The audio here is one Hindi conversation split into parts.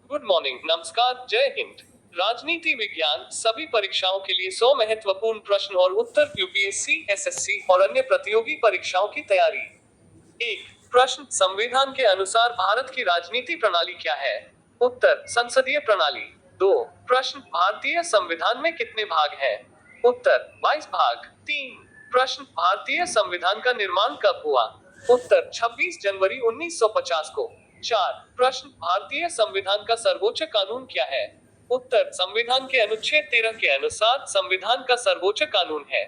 गुड मॉर्निंग, नमस्कार, जय हिंद। राजनीति विज्ञान सभी परीक्षाओं के लिए 100 महत्वपूर्ण प्रश्न और उत्तर यूपीएससी, एसएससी और अन्य प्रतियोगी परीक्षाओं की तैयारी। एक प्रश्न, संविधान के अनुसार भारत की राजनीति प्रणाली क्या है? उत्तर, संसदीय प्रणाली। दो प्रश्न, भारतीय संविधान में कितने भाग हैं? उत्तर, 22 भाग। तीन प्रश्न, भारतीय संविधान का निर्माण कब हुआ? उत्तर, 26 जनवरी 1950 को। चार प्रश्न, भारतीय संविधान का सर्वोच्च कानून क्या है? उत्तर, संविधान के अनुच्छेद 13 के अनुसार संविधान का सर्वोच्च कानून है।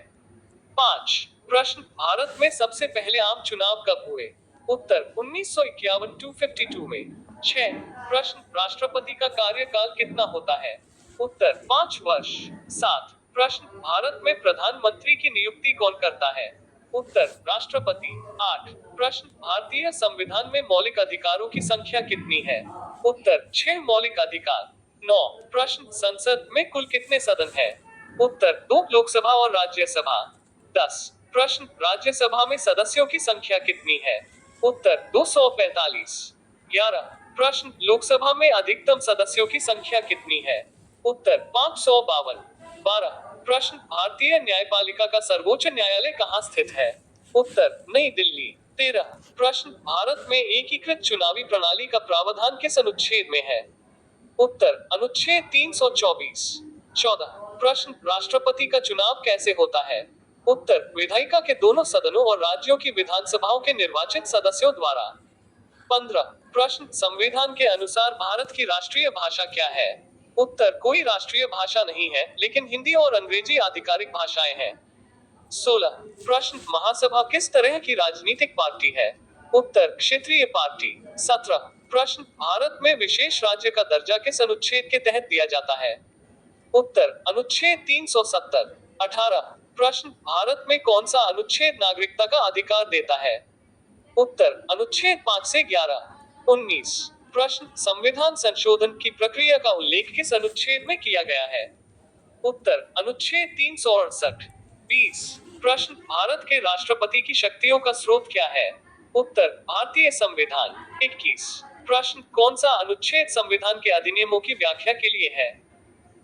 पांच प्रश्न, भारत में सबसे पहले आम चुनाव कब हुए? उत्तर, 1951-52 में। छह प्रश्न, राष्ट्रपति का कार्यकाल कितना होता है? उत्तर, 5 वर्ष। सात प्रश्न, भारत में प्रधानमंत्री की नियुक्ति कौन करता है? उत्तर, राष्ट्रपति। आठ प्रश्न, भारतीय संविधान में मौलिक अधिकारों की संख्या कितनी है? उत्तर, 6 मौलिक अधिकार। नौ प्रश्न, संसद में कुल कितने सदन हैं? उत्तर, 2 लोकसभा और राज्यसभा। 10 प्रश्न, राज्यसभा में सदस्यों की संख्या कितनी है? उत्तर, 245। 11 प्रश्न, लोकसभा में अधिकतम सदस्यों की संख्या कितनी है? उत्तर, 552। 12 प्रश्न, भारतीय न्यायपालिका का सर्वोच्च न्यायालय कहाँ स्थित है? उत्तर, नई दिल्ली। 13 प्रश्न, भारत में एकीकृत चुनावी प्रणाली का प्रावधान किस अनुच्छेद में है? उत्तर, अनुच्छेद 324। 14 प्रश्न, राष्ट्रपति का चुनाव कैसे होता है? उत्तर, विधायिका के दोनों सदनों और राज्यों की विधानसभाओं के निर्वाचित सदस्यों द्वारा। 15 प्रश्न, संविधान के अनुसार भारत की राष्ट्रीय भाषा क्या है? उत्तर, कोई राष्ट्रीय भाषा नहीं है, लेकिन हिंदी और अंग्रेजी आधिकारिक भाषाएं हैं। 16 प्रश्न, महासभा किस तरह की राजनीतिक पार्टी है? उत्तर, क्षेत्रीय पार्टी। 17 प्रश्न, भारत में विशेष राज्य का दर्जा किस अनुच्छेद के तहत दिया जाता है? उत्तर, अनुच्छेद 370। 18 प्रश्न, भारत में कौन सा अनुच्छेद नागरिकता का अधिकार देता है? उत्तर, अनुच्छेद 5 से 11। 19 प्रश्न, संविधान संशोधन की प्रक्रिया का उल्लेख किस अनुच्छेद में किया गया है? उत्तर, अनुच्छेद 368। 20 प्रश्न, भारत के राष्ट्रपति की शक्तियों का स्रोत क्या है? उत्तर, भारतीय संविधान। 21 प्रश्न, कौन सा अनुच्छेद संविधान के अधिनियमों की व्याख्या के लिए है?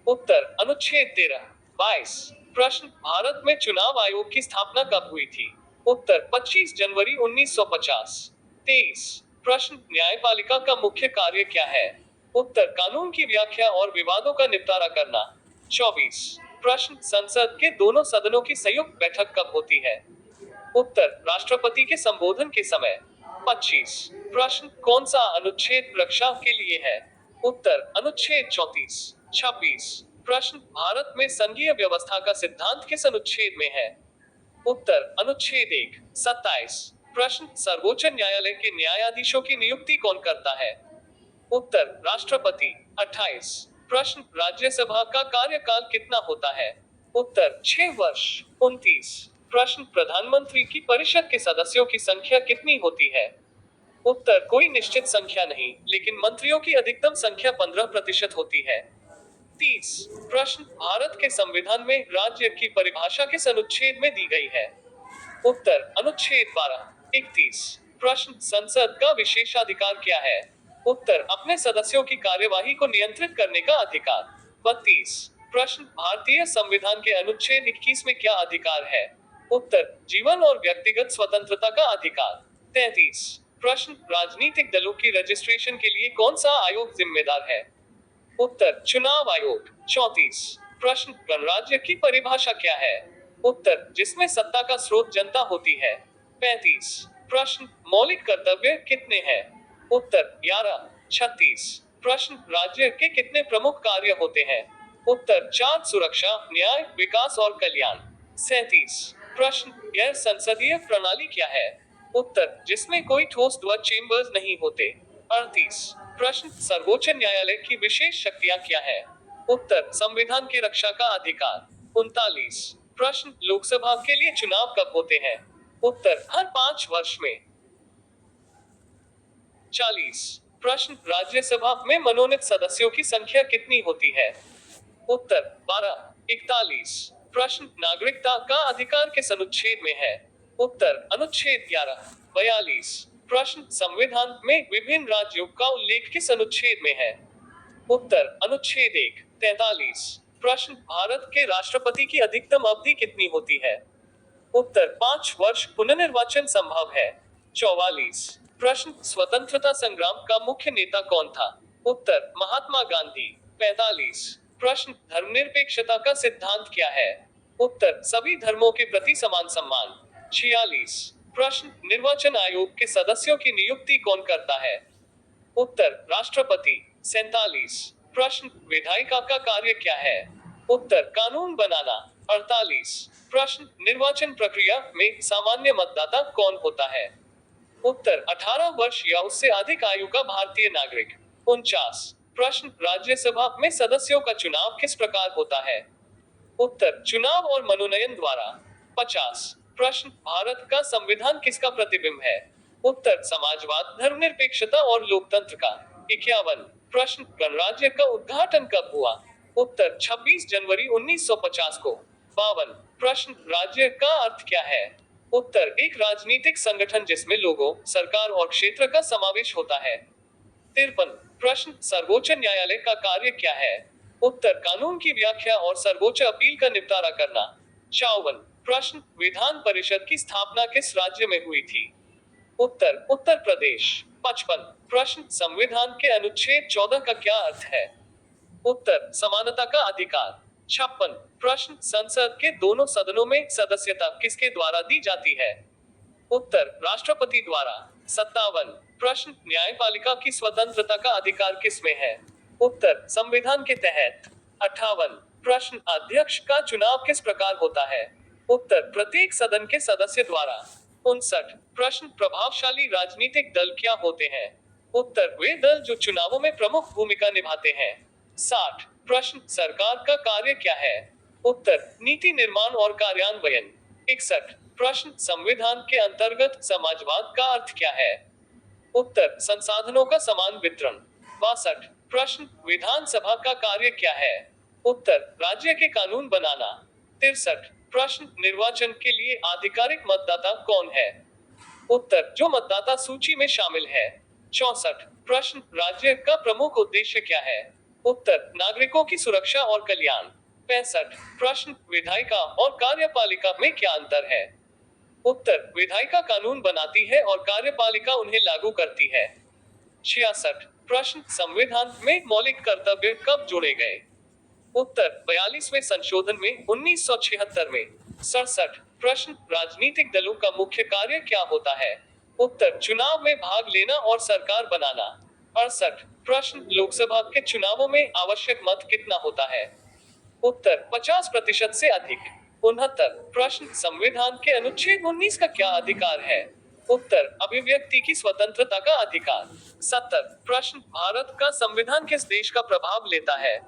उत्तर, अनुच्छेद 13। 22 प्रश्न, भारत में चुनाव आयोग की स्थापना कब हुई थी? उत्तर, 25 जनवरी 1950। 23 प्रश्न, न्यायपालिका का मुख्य कार्य क्या है? उत्तर, कानून की व्याख्या और विवादों का निपटारा करना। 24 प्रश्न, संसद के दोनों सदनों की संयुक्त बैठक कब होती है? उत्तर, राष्ट्रपति के संबोधन के समय। 25 प्रश्न, कौन सा अनुच्छेद रक्षा के लिए है? उत्तर, अनुच्छेद 34। 26 प्रश्न, भारत में संघीय व्यवस्था का सिद्धांत किस अनुच्छेद में है? उत्तर, अनुच्छेद 1। 27 प्रश्न, सर्वोच्च न्यायालय के न्यायाधीशों की नियुक्ति कौन करता है? उत्तर, राष्ट्रपति। 28 प्रश्न, राज्यसभा का कार्यकाल कितना होता है? उत्तर, 6 वर्ष। 29 प्रश्न, प्रधानमंत्री की परिषद के सदस्यों की संख्या कितनी होती है? उत्तर, कोई निश्चित संख्या नहीं, लेकिन मंत्रियों की अधिकतम संख्या 15% होती है। 30 प्रश्न, भारत के संविधान में राज्य की परिभाषा किस अनुच्छेद में दी गई है? उत्तर, अनुच्छेद 12। 31 प्रश्न, संसद का विशेषाधिकार क्या है? उत्तर, अपने सदस्यों की कार्यवाही को नियंत्रित करने का अधिकार। 32 प्रश्न, भारतीय संविधान के अनुच्छेद 21 में क्या अधिकार है? उत्तर, जीवन और व्यक्तिगत स्वतंत्रता का अधिकार। 33 प्रश्न, राजनीतिक दलों की रजिस्ट्रेशन के लिए कौन सा आयोग जिम्मेदार है? उत्तर, चुनाव आयोग। 34 प्रश्न, गणराज्य की परिभाषा क्या है? उत्तर, जिसमें सत्ता का स्रोत जनता होती है। 35 प्रश्न, मौलिक कर्तव्य कितने हैं? उत्तर, 11। 36 प्रश्न, राज्य के कितने प्रमुख कार्य होते हैं? उत्तर, 4, सुरक्षा, न्याय, विकास और कल्याण। 37 प्रश्न, गैर संसदीय प्रणाली क्या है? उत्तर, जिसमें कोई ठोस ध्वज चेंबर्स नहीं होते। 38 प्रश्न, सर्वोच्च न्यायालय की विशेष शक्तियां क्या है? उत्तर, संविधान की रक्षा का अधिकार। 39 प्रश्न, लोकसभा के लिए चुनाव कब होते हैं? उत्तर, हर 5 वर्ष में। 40 प्रश्न, राज्यसभा में मनोनीत सदस्यों की संख्या कितनी होती है? उत्तर, 12। 41 प्रश्न, नागरिकता का अधिकार किस अनुच्छेद में है? उत्तर, अनुच्छेद 11। 42 प्रश्न, संविधान में विभिन्न राज्यों का उल्लेख किस अनुच्छेद में है? उत्तर अनुच्छेद 1 43। प्रश्न भारत के राष्ट्रपति की अधिकतम अवधि कितनी होती है? उत्तर 5 वर्ष। पुनर्निर्वाचन संभव है? 44। प्रश्न स्वतंत्रता संग्राम का मुख्य नेता कौन था? उत्तर महात्मा गांधी। 45। प्रश्न धर्मनिरपेक्षता का सिद्धांत क्या है? उत्तर सभी धर्मों के प्रति समान सम्मान। 46। प्रश्न निर्वाचन आयोग के सदस्यों की नियुक्ति कौन करता है? उत्तर राष्ट्रपति। 47। प्रश्न विधायिका का कार्य क्या है? उत्तर कानून बनाना। 48। प्रश्न निर्वाचन प्रक्रिया में सामान्य मतदाता कौन होता है? उत्तर 18 वर्ष या उससे अधिक आयु का भारतीय नागरिक। 49। प्रश्न राज्यसभा में सदस्यों का चुनाव किस प्रकार होता है? उत्तर चुनाव और मनोनयन द्वारा। 50। प्रश्न भारत का संविधान किसका प्रतिबिंब है? उत्तर समाजवाद, धर्मनिरपेक्षता और लोकतंत्र का। 51। प्रश्न गणराज्य का उद्घाटन कब हुआ? उत्तर 26 जनवरी 1950 को। 52। प्रश्न राज्य का अर्थ क्या है? उत्तर एक राजनीतिक संगठन जिसमें लोगों, सरकार और क्षेत्र का समावेश होता है। 53। प्रश्न सर्वोच्च न्यायालय का कार्य क्या है? उत्तर कानून की व्याख्या और सर्वोच्च अपील का निपटारा करना। 54। प्रश्न विधान परिषद की स्थापना किस राज्य में हुई थी? उत्तर उत्तर प्रदेश। 55। प्रश्न संविधान के अनुच्छेद 14 का क्या अर्थ है? उत्तर समानता का अधिकार। 56। प्रश्न संसद के दोनों सदनों में सदस्यता किसके द्वारा दी जाती है? उत्तर राष्ट्रपति द्वारा। 57। प्रश्न न्यायपालिका की स्वतंत्रता का अधिकार किसमें है? उत्तर संविधान के तहत। 58। प्रश्न अध्यक्ष का चुनाव किस प्रकार होता है? उत्तर प्रत्येक सदन के सदस्य द्वारा। 59। प्रश्न प्रभावशाली राजनीतिक दल क्या होते हैं? उत्तर वे दल जो चुनावों में प्रमुख भूमिका निभाते हैं। 60। प्रश्न सरकार का कार्य क्या है? उत्तर नीति निर्माण और कार्यान्वयन। 61। प्रश्न संविधान के अंतर्गत समाजवाद का अर्थ क्या है? उत्तर संसाधनों का समान वितरण। 62। प्रश्न विधानसभा का कार्य क्या है? उत्तर राज्य के कानून बनाना। 63। प्रश्न निर्वाचन के लिए आधिकारिक मतदाता कौन है? उत्तर जो मतदाता सूची में शामिल है। 64। प्रश्न राज्य का प्रमुख उद्देश्य क्या है? उत्तर नागरिकों की सुरक्षा और कल्याण। 65। प्रश्न विधायिका और कार्यपालिका में क्या अंतर है? उत्तर विधायिका कानून बनाती है और कार्यपालिका उन्हें लागू करती है। 66। प्रश्न संविधान में मौलिक कर्तव्य कब जोड़े गए? उत्तर 42वें संशोधन में 1976 में। 67। प्रश्न राजनीतिक दलों का मुख्य कार्य क्या होता है? उत्तर चुनाव में भाग लेना और सरकार बनाना। 68। प्रश्न लोकसभा के चुनावों में आवश्यक मत कितना होता है? उत्तर 50% से अधिक। 69। प्रश्न संविधान के अनुच्छेद 19 का क्या अधिकार है? उत्तर अभिव्यक्ति की स्वतंत्रता का अधिकार। 70। प्रश्न भारत का संविधान किस देश का प्रभाव लेता है?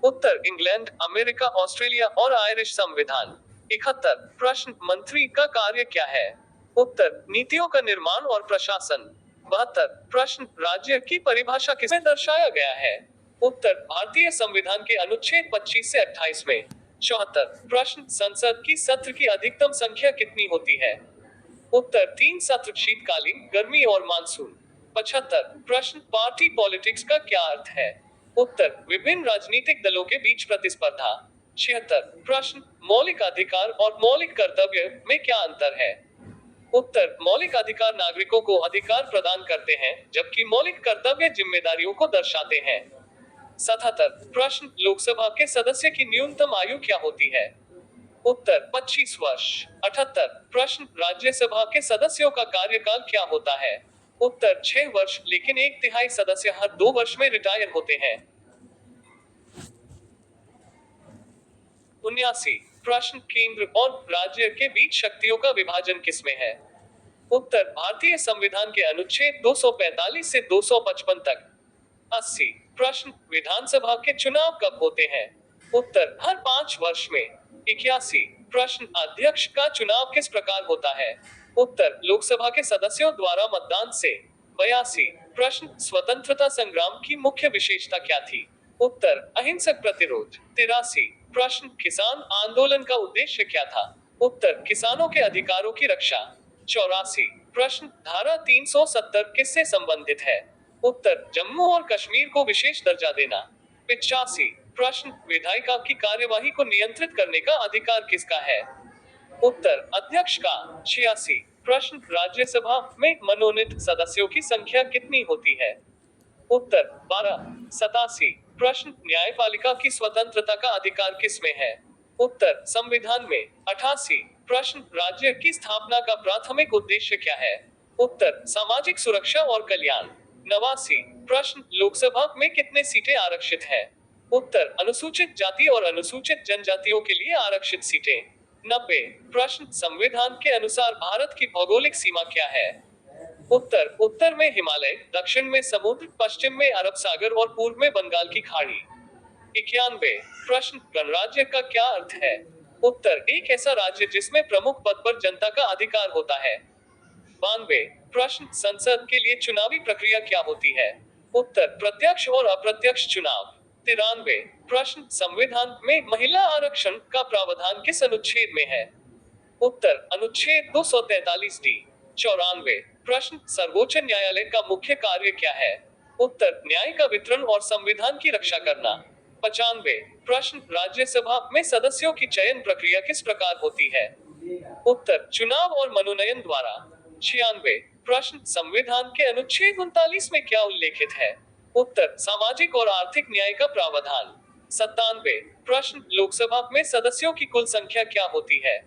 उत्तर इंग्लैंड, अमेरिका, ऑस्ट्रेलिया और आयरिश संविधान। 71। प्रश्न मंत्री का कार्य क्या है? उत्तर नीतियों का निर्माण और प्रशासन। 72। प्रश्न राज्य की परिभाषा किसमें दर्शाया गया है? उत्तर भारतीय संविधान के अनुच्छेद 25 से 28 में। 74। प्रश्न संसद की सत्र की अधिकतम संख्या कितनी होती है? उत्तर 3 सत्र, शीतकालीन, गर्मी और मानसून। 75। प्रश्न पार्टी पॉलिटिक्स का क्या अर्थ है? उत्तर विभिन्न राजनीतिक दलों के बीच प्रतिस्पर्धा। 76। प्रश्न मौलिक अधिकार और मौलिक कर्तव्य में क्या अंतर है? उत्तर मौलिक अधिकार नागरिकों को अधिकार प्रदान करते हैं, जबकि मौलिक कर्तव्य जिम्मेदारियों को दर्शाते हैं। 77। प्रश्न लोकसभा के सदस्य की न्यूनतम आयु क्या होती है? उत्तर 25 वर्ष। 78। प्रश्न राज्यसभा के सदस्यों का कार्यकाल क्या होता है? उत्तर 6 वर्ष, लेकिन 1/3 सदस्य हर 2 वर्ष में रिटायर होते हैं। 79। प्रश्न केंद्र और राज्य के बीच शक्तियों का विभाजन किसमें है? उत्तर भारतीय संविधान के अनुच्छेद 245 से 255 तक। 80। प्रश्न विधानसभा के चुनाव कब होते हैं? उत्तर हर 5 वर्ष में। 81। प्रश्न अध्यक्ष का चुनाव किस प्रकार होता है? उत्तर लोकसभा के सदस्यों द्वारा मतदान से। 82। प्रश्न स्वतंत्रता संग्राम की मुख्य विशेषता क्या थी? उत्तर अहिंसक प्रतिरोध। 83। प्रश्न किसान आंदोलन का उद्देश्य क्या था? उत्तर किसानों के अधिकारों की रक्षा। 84। प्रश्न धारा 370 किससे संबंधित है? उत्तर, जम्मू और कश्मीर को विशेष दर्जा देना। 85 प्रश्न, विधायिका की कार्यवाही को नियंत्रित करने का अधिकार किसका है? उत्तर, अध्यक्ष का। 86 प्रश्न, राज्यसभा में मनोनीत सदस्यों की संख्या कितनी होती है? उत्तर, 12। 87 प्रश्न, न्यायपालिका की स्वतंत्रता का अधिकार किसमें है? उत्तर, संविधान में। 88 प्रश्न, राज्य की स्थापना का प्राथमिक उद्देश्य क्या है? उत्तर, सामाजिक सुरक्षा और कल्याण। 89 प्रश्न, लोकसभा में कितने सीटें आरक्षित है? उत्तर, अनुसूचित जाति और अनुसूचित जनजातियों के लिए आरक्षित सीटें। 90 प्रश्न, संविधान के अनुसार भारत की भौगोलिक सीमा क्या है? उत्तर, उत्तर में हिमालय, दक्षिण में समुद्र, पश्चिम में अरब सागर और पूर्व में बंगाल की खाड़ी। 91 प्रश्न, गणराज्य का क्या अर्थ है? उत्तर, एक ऐसा राज्य जिसमें प्रमुख पद पर जनता का अधिकार होता है। 92 प्रश्न, संसद के लिए चुनावी प्रक्रिया क्या होती है? उत्तर, प्रत्यक्ष और अप्रत्यक्ष चुनाव। 93 प्रश्न, संविधान में महिला आरक्षण का प्रावधान किस अनुच्छेद में है? उत्तर, अनुच्छेद 243 डी। 94 प्रश्न, सर्वोच्च न्यायालय का मुख्य कार्य क्या है? उत्तर, न्याय का वितरण और संविधान की रक्षा करना। 95 प्रश्न, राज्यसभा में सदस्यों की चयन प्रक्रिया किस प्रकार होती है? उत्तर, चुनाव और मनोनयन द्वारा। 96 प्रश्न, संविधान के अनुच्छेद 39 में क्या उल्लेखित है? उत्तर, सामाजिक और आर्थिक न्याय का प्रावधान। 97 प्रश्न, लोकसभा में सदस्यों की कुल संख्या क्या होती है?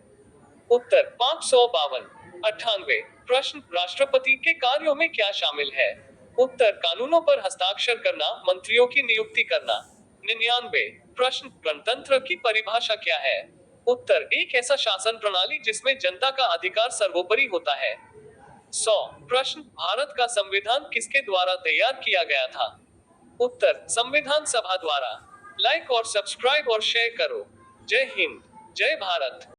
उत्तर, 552। 98 प्रश्न, राष्ट्रपति के कार्यों में क्या शामिल है? उत्तर, कानूनों पर हस्ताक्षर करना, मंत्रियों की नियुक्ति करना। 99 प्रश्न, गणतंत्र की परिभाषा क्या है? उत्तर, एक ऐसा शासन प्रणाली जिसमें जनता का अधिकार सर्वोपरि होता है। 100 प्रश्न, भारत का संविधान किसके द्वारा तैयार किया गया था? उत्तर, संविधान सभा द्वारा। लाइक और सब्सक्राइब और शेयर करो। जय हिंद, जय भारत।